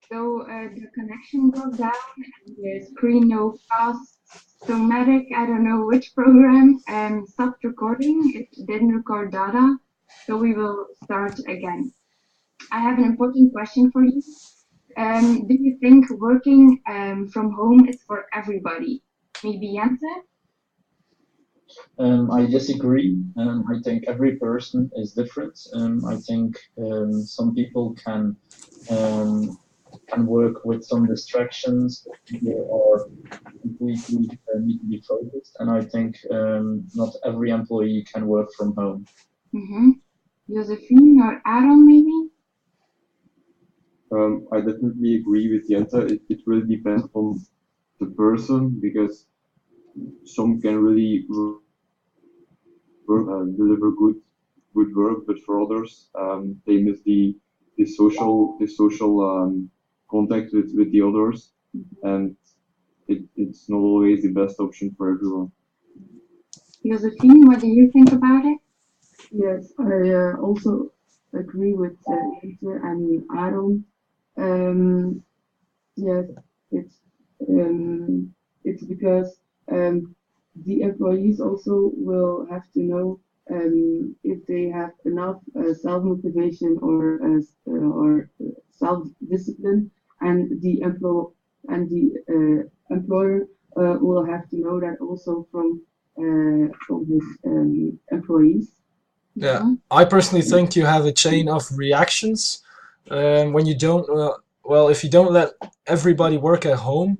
The connection broke down and the screen no fast. Somatic, I don't know which program, stopped recording. It didn't record data, so we will start again. I have an important question for you. Do you think working from home is for everybody? Maybe Jente? I disagree. I think every person is different. I think some people can work with some distractions, but people are completely need to be focused. And I think not every employee can work from home. Mm-hmm. Josefien or Aaron, maybe? I definitely agree with Jente. It really depends on the person because some can really deliver good work, but for others, they miss the social contact with the others, and it's not always the best option for everyone. Josephine, what do you think about it? Yes, I also agree with Jente and Aaron. Yes, it's it's because the employees also will have to know if they have enough self-motivation or self-discipline, and the employer will have to know that also from his employees. Yeah, I personally think you have a chain of reactions when you don't. Well, if you don't let everybody work at home,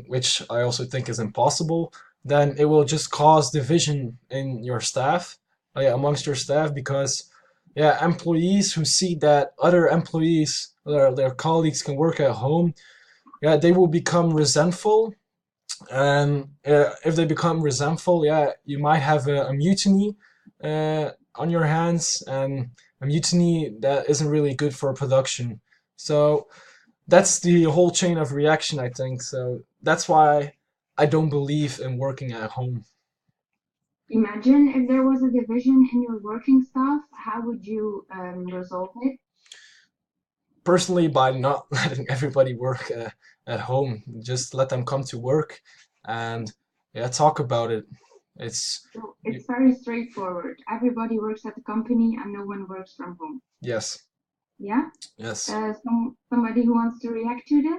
which I also think is impossible, then it will just cause division in your staff, amongst your staff, because yeah, employees who see that other employees, their colleagues can work at home, yeah, they will become resentful. And if they become resentful, yeah, you might have a mutiny on your hands, and a mutiny that isn't really good for production. So that's the whole chain of reaction, I think. So that's why I don't believe in working at home. Imagine if there was a division in your working staff, how would you resolve it? Personally, by not letting everybody work at home, just let them come to work and yeah, talk about it. It's So it's very straightforward. Everybody works at the company and no one works from home. yes, Yeah? yes. Somebody who wants to react to that?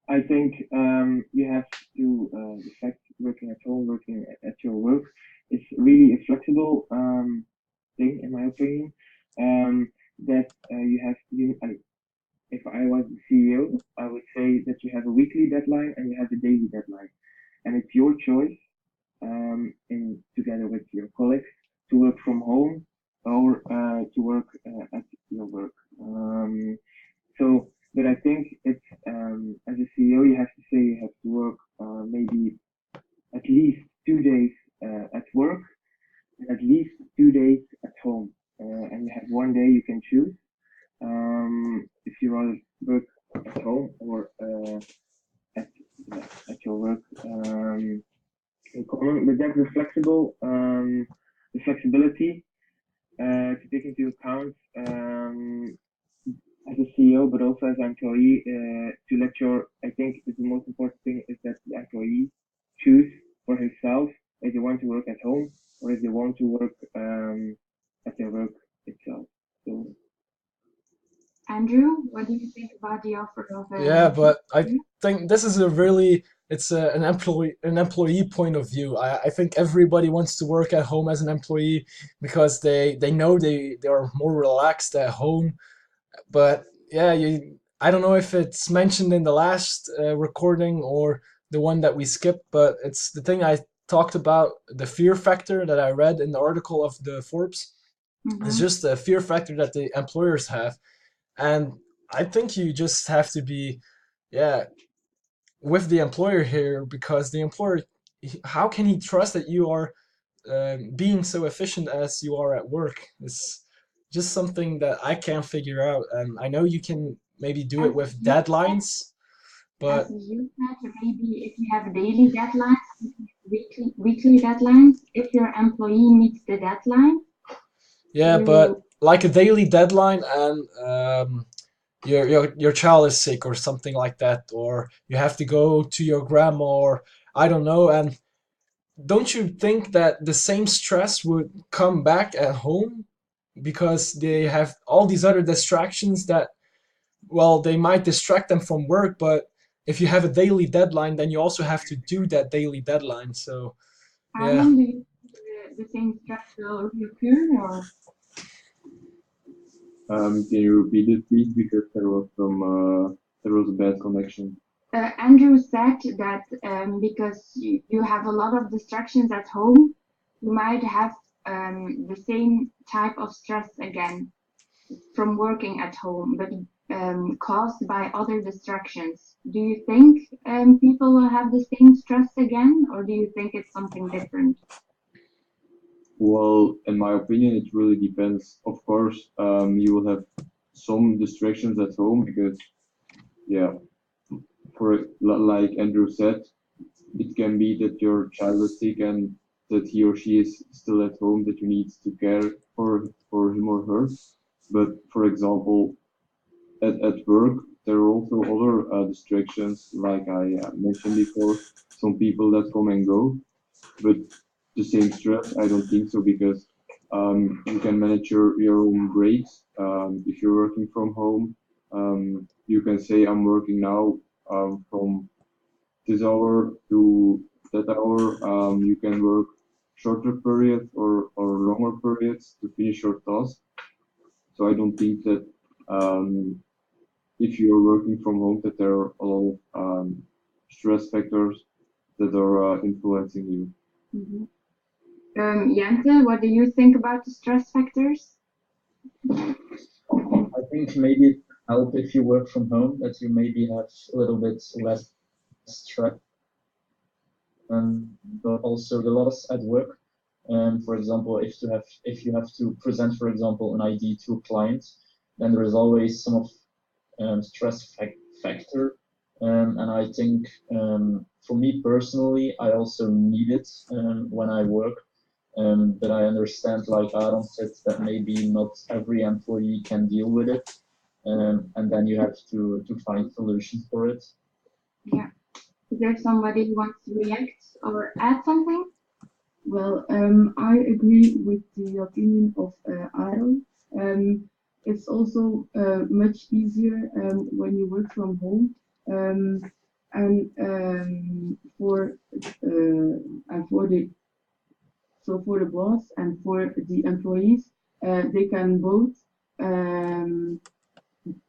I think you have to the fact working at home, working at your work is really a flexible thing, in my opinion. That you have if I was the CEO, I would say that you have a weekly deadline and you have a daily deadline, and it's your choice in together with your colleagues to work from home or to work at your work. But I think it's as a CEO, you have to say you have to work maybe at least 2 days at work and at least 2 days at home, and you have one day you can choose if you rather work at home or at at your work in common. But that's the flexibility to take into account as a CEO, but also as an employee, to let I think the most important thing is that the employee choose for himself if they want to work at home or if they want to work at their work itself. So, Andrew, what do you think about the offer of Yeah, but I think this is a really it's an employee point of view. I think everybody wants to work at home as an employee because they know they are more relaxed at home. But yeah, I don't know if it's mentioned in the last recording or the one that we skipped, but it's the thing I talked about, the fear factor that I read in the article of the Forbes. It's just a fear factor that the employers have. And I think you just have to be, yeah, with the employer here, because the employer, how can he trust that you are being so efficient as you are at work? It's just something that I can't figure out. And I know you can maybe do it with deadlines, but as you said, maybe if you have daily deadlines, weekly deadlines, if your employee meets the deadline, yeah, but like a daily deadline and your child is sick or something like that, or you have to go to your grandma, or I don't know. And don't you think that the same stress would come back at home because they have all these other distractions that, well, they might distract them from work, but if you have a daily deadline, then you also have to do that daily deadline. So How yeah. long do you think the same stress will reoccur, or? Can you repeat it, please? Because there was a bad connection. Andrew said that because you have a lot of distractions at home, you might have the same type of stress again from working at home, but caused by other distractions. Do you think people will have the same stress again, or do you think it's something different? Well, in my opinion, it really depends. Of course, you will have some distractions at home because, yeah, like Andrew said, it can be that your child is sick and that he or she is still at home, that you need to care for him or her. But for example, at work, there are also other distractions, like I mentioned before, some people that come and go. But the same stress, I don't think so, because you can manage your own breaks. If you're working from home, you can say, I'm working now from this hour to that hour. You can work shorter periods or longer periods to finish your task. So I don't think that if you're working from home, that there are a lot of stress factors that are influencing you. Mm-hmm. Jente, what do you think about the stress factors? I think maybe it help if you work from home, that you maybe have a little bit less stress, but also the loss at work. For example, if you have to present, for example, an ID to a client, then there is always some of stress factor. And I think for me personally, I also need it when I work. But I understand, like Aaron said, that maybe not every employee can deal with it. And then you have to find solutions for it. Yeah. Is there somebody who wants to react or add something? Well, I agree with the opinion of Aaron. It's also much easier when you work from home, and for the for the boss and for the employees, they can both um,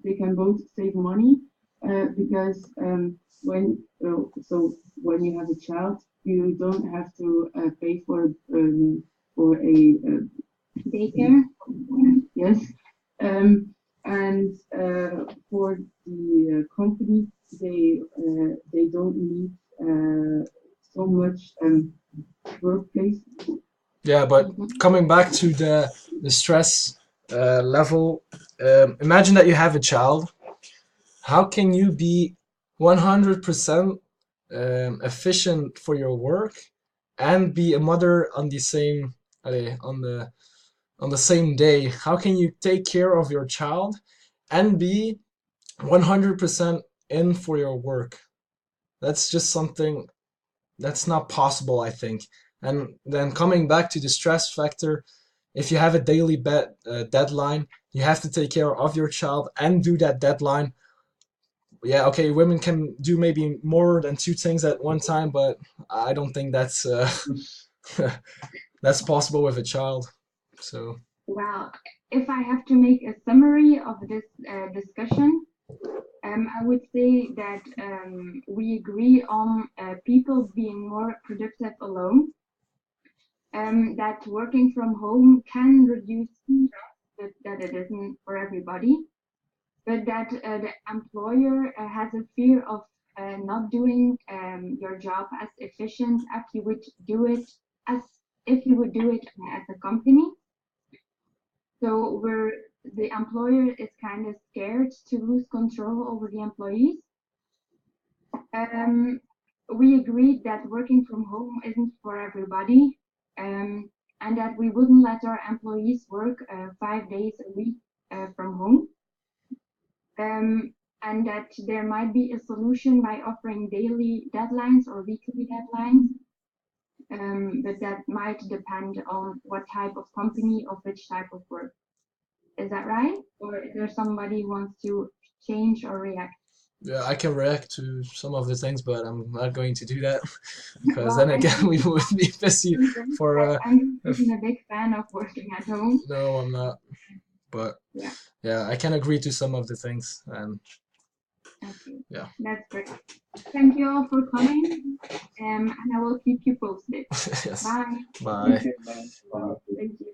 save money because when you have a child, you don't have to pay for a Daycare? yes, and for the company, they don't need so much workplace. Yeah, but coming back to the stress level, imagine that you have a child. How can you be 100% efficient for your work and be a mother on the same on the same day? How can you take care of your child and be 100% in for your work? That's just something that's not possible, I think. And then coming back to the stress factor, if you have a daily deadline, you have to take care of your child and do that deadline. Yeah, okay, women can do maybe more than two things at one time, but I don't think that's that's possible with a child. So Well, if I have to make a summary of this discussion, I would say that we agree on people being more productive alone, that working from home can reduce stress, but that it isn't for everybody, but that the employer has a fear of not doing your job as efficient as you would do it as if you would do it at a company. So where the employer is kind of scared to lose control over the employees. We agreed that working from home isn't for everybody, and that we wouldn't let our employees work 5 days a week from home. and that there might be a solution by offering daily deadlines or weekly deadlines, but that might depend on what type of company of which type of work. Is that right? Or is there somebody who wants to change or react? Yeah, I can react to some of the things, but I'm not going to do that because Well, then again we would be busy for. I'm a big fan of working at home. No, I'm not. But Yeah. yeah, I can agree to some of the things, and Okay. yeah. That's great. Thank you all for coming, and I will keep you posted. Yes. Bye. Bye. Okay, man. Uh, Thank you.